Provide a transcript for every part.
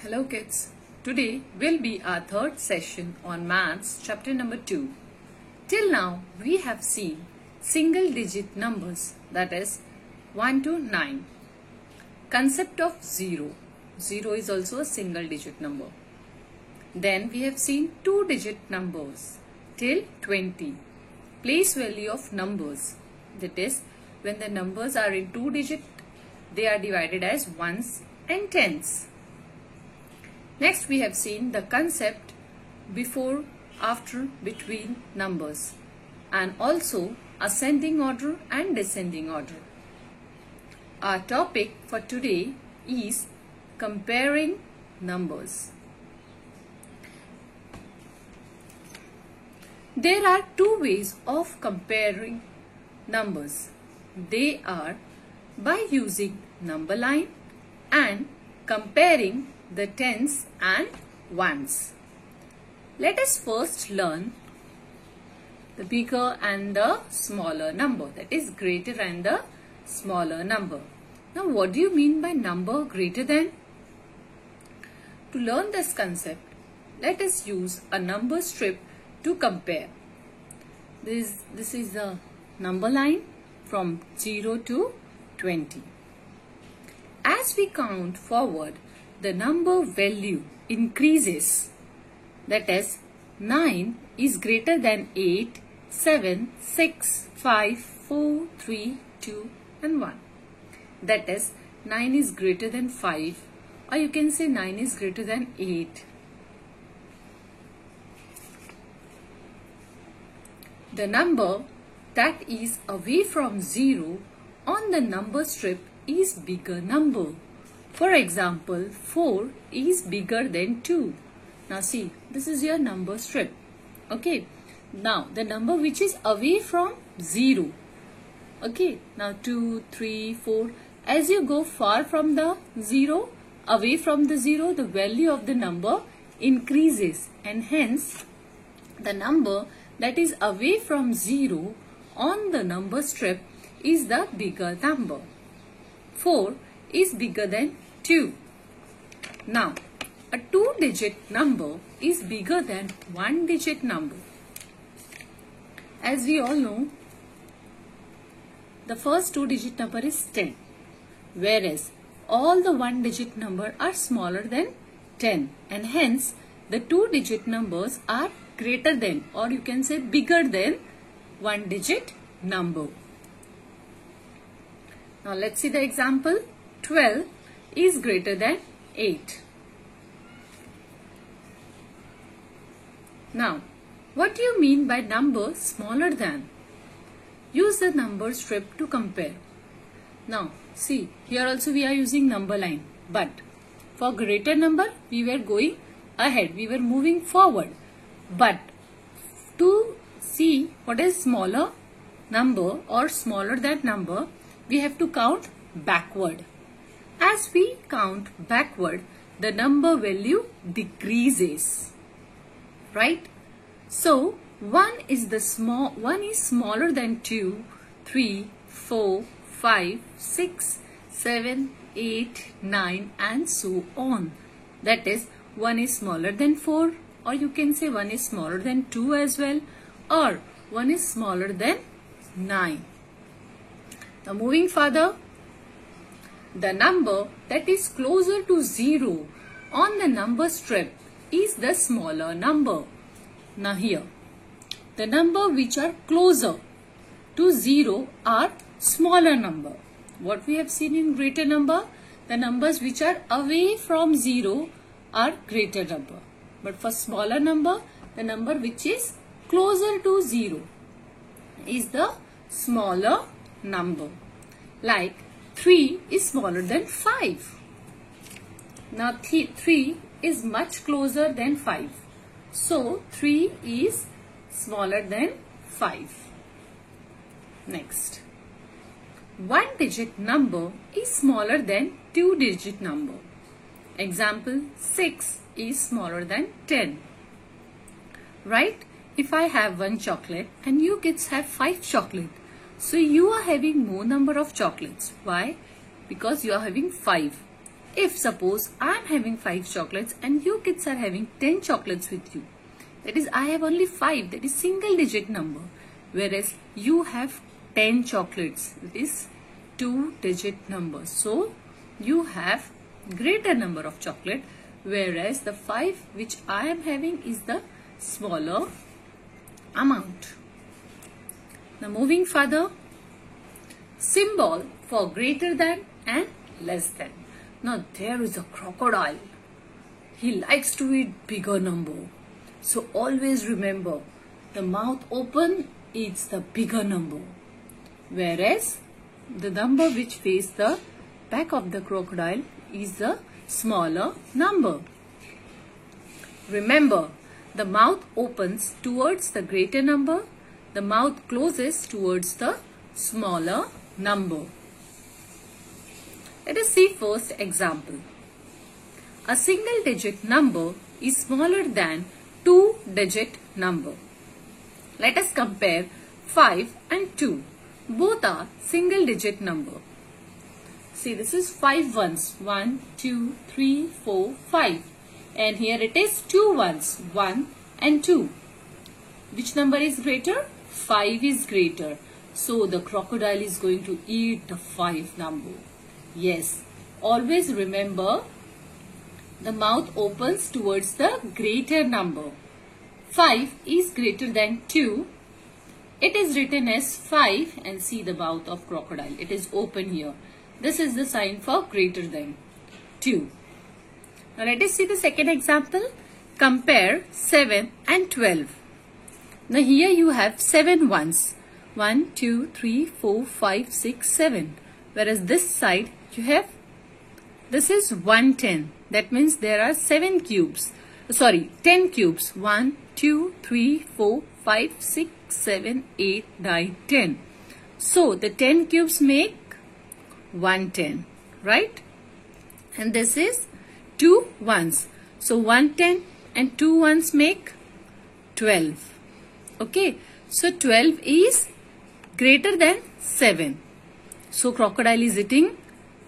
Hello kids, today will be our third session on maths chapter number 2. Till now we have seen single digit numbers, that is 1 to 9. Concept of 0. 0 is also a single digit number. Then we have seen 2 digit numbers till 20. Place value of numbers, that is when the numbers are in 2 digit they are divided as ones and tens. Next we have seen the concept before, after, between numbers and also ascending order and descending order. Our topic for today is comparing numbers. There are two ways of comparing numbers. They are by using number line and comparing the tens and ones. Let us first learn the bigger and the smaller number, that is greater and the smaller number. Now what do you mean by number greater than? To learn this concept, let us use a number strip to compare. This is the number line from 0 to 20. As we count forward, the number value increases, that is 9 is greater than 8, 7, 6, 5, 4, 3, 2 and 1. That is 9 is greater than 5, or you can say 9 is greater than 8. The number that is away from 0 on the number strip is bigger number. For example, 4 is bigger than 2. Now see, this is your number strip. Okay. Now the number which is away from 0. Okay. Now 2, 3, 4. As you go far from the 0, away from the 0, the value of the number increases, and hence the number that is away from 0 on the number strip is the bigger number. 4 is bigger than 2. Now, a 2-digit number is bigger than 1-digit number. As we all know, the first 2-digit number is 10, whereas all the 1-digit number are smaller than 10, and hence the 2-digit numbers are greater than, or you can say bigger than, 1-digit number. Now let's see the example. 12 is greater than 8. Now, what do you mean by number smaller than? Use the number strip to compare. Now, see, here also we are using number line, but for greater number, we were going ahead, we were moving forward. But to see what is smaller number or smaller than number, we have to count backward. As we count backward, the number value decreases, right? So 1 is smaller than 2, 3, 4, 5, 6, 7, 8, 9 and so on. That is 1 is smaller than 4, or you can say 1 is smaller than 2 as well, or 1 is smaller than 9. Now moving further, the number that is closer to 0 on the number strip is the smaller number. Now here, the number which are closer to 0 are smaller number. What we have seen in greater number, the numbers which are away from 0 are greater number. But for smaller number, the number which is closer to 0 is the smaller number. Like 3 is smaller than 5. Now 3 is much closer than 5. So 3 is smaller than 5. Next. 1-digit number is smaller than 2-digit number. Example, 6 is smaller than 10. Right? If I have 1 chocolate and you kids have 5 chocolate, so you are having more number of chocolates. Why? Because you are having 5. if suppose I am having 5 chocolates and you kids are having 10 chocolates with you, that is I have only 5, that is single digit number, whereas you have 10 chocolates, that is 2 digit number. So you have greater number of chocolate, whereas the 5 which I am having is the smaller amount. Now moving further, symbol for greater than and less than. Now there is a crocodile. He likes to eat bigger number. So always remember, the mouth open eats the bigger number, whereas the number which face the back of the crocodile is the smaller number. Remember, the mouth opens towards the greater number, the mouth closes towards the smaller number. Let us see first example. A single digit number is smaller than 2 digit number. Let us compare 5 and 2. Both are single digit number. See, this is 5 ones. 1, 2, 3, 4, 5. And here it is 2 ones. 1 and 2. Which number is greater? 5 is greater. So the crocodile is going to eat the 5 number. Yes, always remember, the mouth opens towards the greater number. 5 is greater than 2. It is written as 5 and see the mouth of crocodile. It is open here. This is the sign for greater than 2. Now let us see the second example. Compare 7 and 12. Now here you have 7 ones. 1, 2, 3, 4, 5, 6, 7. Whereas this side you have, this is 110. That means there are 10 cubes. 1, 2, 3, 4, 5, 6, 7, 8, 9, 10. So the 10 cubes make 110, right? And this is 2 ones. So 110 and 2 ones make 12. Okay. So 12 is greater than 7. So crocodile is eating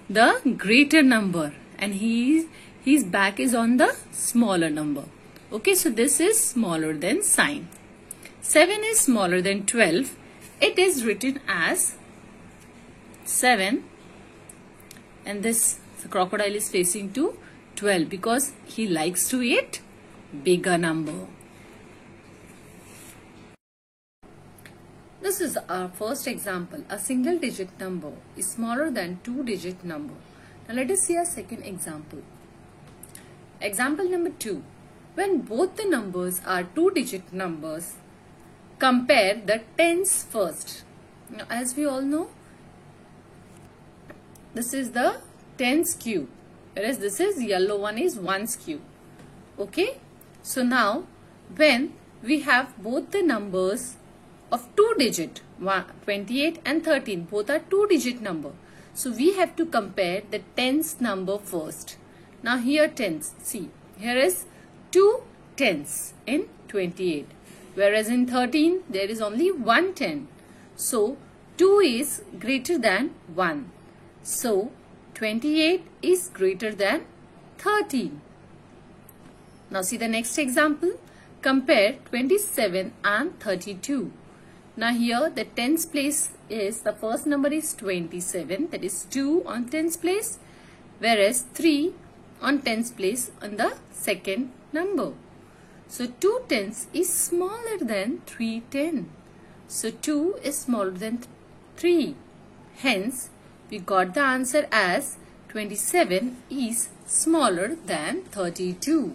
the greater number and his back is on the smaller number. Okay, so this is smaller than sign. 7 is smaller than 12. It is written as 7 and this crocodile is facing to 12 because he likes to eat bigger number. This is our first example. A single digit number is smaller than 2 digit number. Now let us see our second example. Example number 2. When both the numbers are 2 digit numbers, compare the tens first. Now as we all know, this is the tens cube, whereas this is yellow one is ones cube. Okay. So now when we have both the numbers of 2 digit, 28 and 13, both are 2 digit number. So we have to compare the tens number first. Now here tens, see, here is 2 tens in 28, whereas in 13 there is only 1 10. So 2 is greater than 1. So 28 is greater than 13. Now see the next example. Compare 27 and 32. Now here the tens place is, the first number is 27, that is 2 on tens place, whereas 3 on tens place on the second number. So 2 tens is smaller than 3 10. So 2 is smaller than 3. Hence we got the answer as 27 is smaller than 32.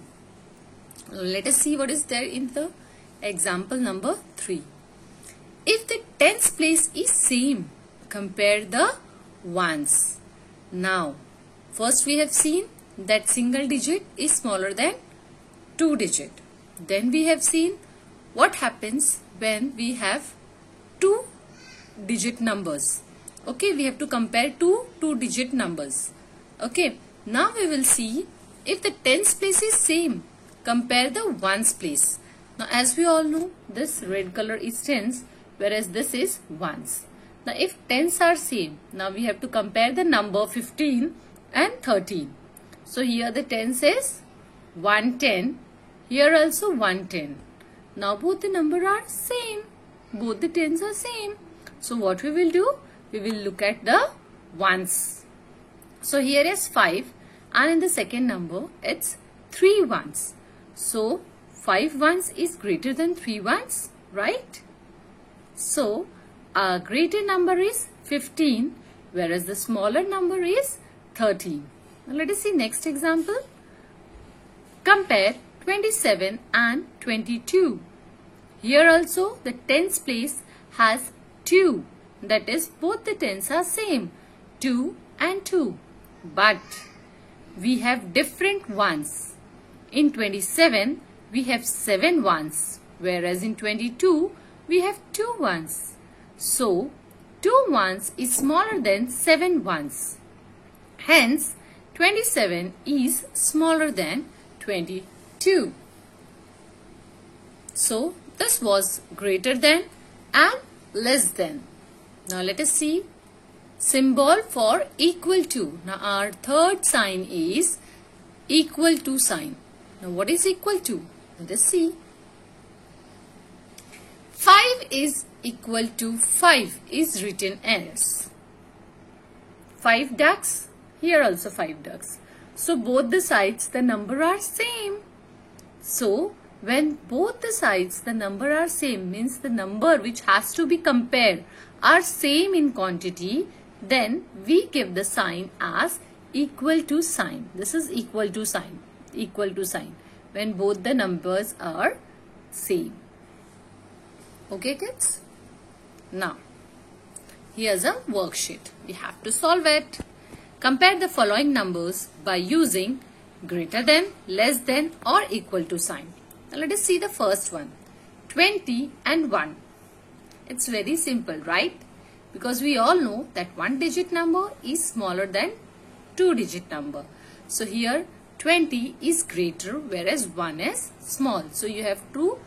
Let us see what is there in the example number 3. If the tens place is same, compare the ones. Now, first we have seen that single digit is smaller than 2 digit. Then we have seen what happens when we have 2 digit numbers. Okay, we have to compare 2 digit numbers. Okay, now we will see if the tens place is same, compare the ones place. Now as we all know, this red color is tens, whereas this is ones. Now if tens are same, now we have to compare the number 15 and 13. So here the tens is 110. Here also 110. Now both the number are same. Both the tens are same. So what we will do? We will look at the ones. So here is 5 and in the second number it's 3 ones. So 5 ones is greater than 3 ones, right? So our greater number is 15 whereas the smaller number is 13. Now let us see next example. Compare 27 and 22. Here also the tens place has 2. That is both the tens are same. 2 and 2. But we have different ones. In 27 we have 7 ones. Whereas in 22 we have 2 ones. So 2 ones is smaller than 7 ones. Hence 27 is smaller than 22. So this was greater than and less than. Now let us see symbol for equal to. Now our third sign is equal to sign. Now what is equal to? Let us see. 5 is equal to 5 is written as 5 ducks. Here also 5 ducks. So both the sides the number are same. So when both the sides the number are same means the number which has to be compared are same in quantity, then we give the sign as equal to sign. This is equal to sign. Equal to sign when both the numbers are same. Okay kids? Now here's a worksheet. We have to solve it. Compare the following numbers by using greater than, less than or equal to sign. Now let us see the first one. 20 and 1. It's very simple, right? Because we all know that one digit number is smaller than two digit number. So here 20 is greater whereas 1 is small. So you have to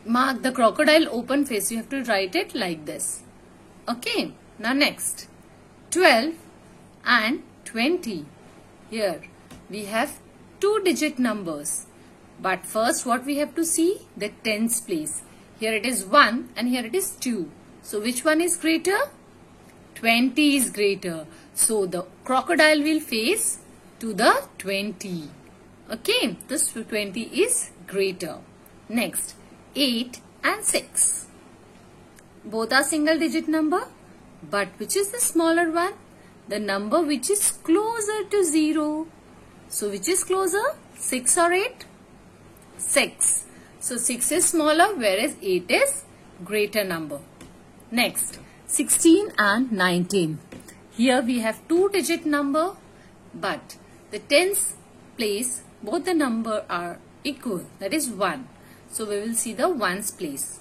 mark the crocodile open face. You have to write it like this. Okay. Now next. 12 and 20. Here we have two digit numbers. But first what we have to see? The tens place. Here it is 1 and here it is 2. So which one is greater? 20 is greater. So the crocodile will face to the 20. Okay. This 20 is greater. Next. 8 and 6. Both are single digit number. But which is the smaller one? The number which is closer to 0. So which is closer? 6 or 8? 6. So 6 is smaller whereas 8 is greater number. Next, 16 and 19. Here we have two digit number but the tens place both the number are equal. That is 1. So we will see the ones place.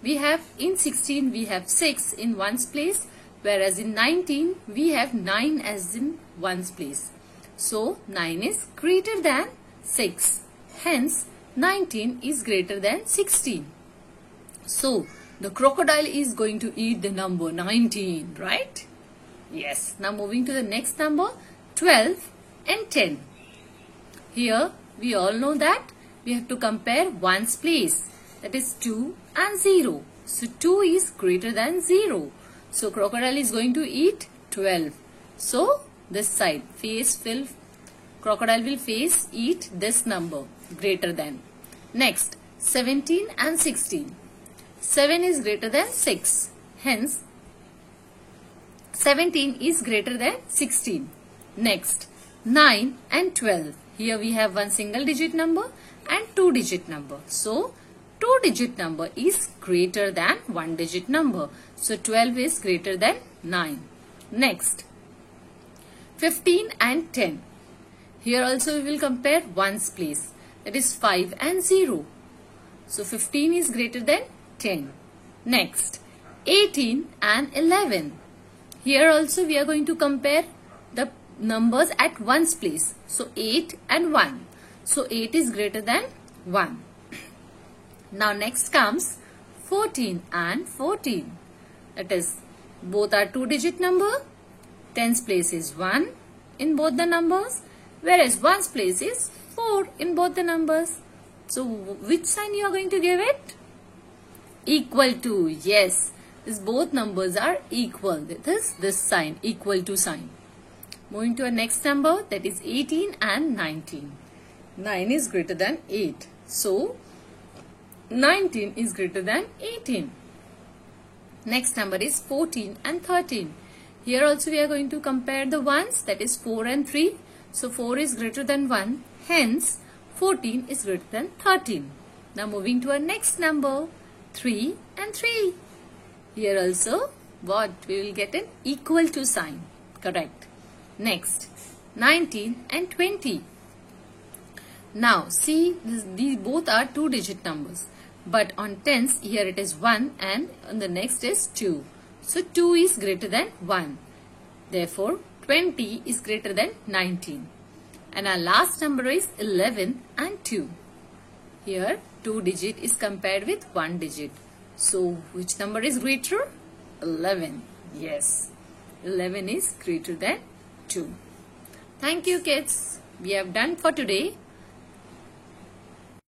We have in 16 we have 6 in ones place. Whereas in 19, we have 9 as in ones place. So 9 is greater than 6. Hence, 19 is greater than 16. So, the crocodile is going to eat the number 19, right? Yes. Now moving to the next number, 12 and 10. Here, we all know that we have to compare ones place. That is 2 and 0. So, 2 is greater than 0. So crocodile is going to eat 12. So this side crocodile will eat this number greater than. Next 17 and 16. 7 is greater than 6. Hence 17 is greater than 16. Next 9 and 12. Here we have one single digit number and two digit number. So 2 digit number is greater than 1 digit number. So 12 is greater than 9. Next, 15 and 10. Here also we will compare ones place. That is 5 and 0. So 15 is greater than 10. Next, 18 and 11. Here also we are going to compare the numbers at ones place. So 8 and 1. So 8 is greater than 1. Now next comes 14 and 14. That is both are two digit number. Tens place is 1 in both the numbers, whereas 1's place is 4 in both the numbers. So which sign you are going to give it? Equal to. Yes, these both numbers are equal. This sign, equal to sign. Moving to our next number, that is 18 and 19. 9 is greater than 8. So 19 is greater than 18. Next number is 14 and 13. Here also we are going to compare the ones, that is 4 and 3. So 4 is greater than 1. Hence 14 is greater than 13. Now moving to our next number, 3 and 3. Here also what? We will get an equal to sign. Correct. Next, 19 and 20. Now see, these both are 2-digit numbers. But on tens, here it is 1 and on the next is 2. So 2 is greater than 1. Therefore, 20 is greater than 19. And our last number is 11 and 2. Here 2 digit is compared with 1 digit. So which number is greater? 11. Yes, 11 is greater than 2. Thank you kids. We have done for today.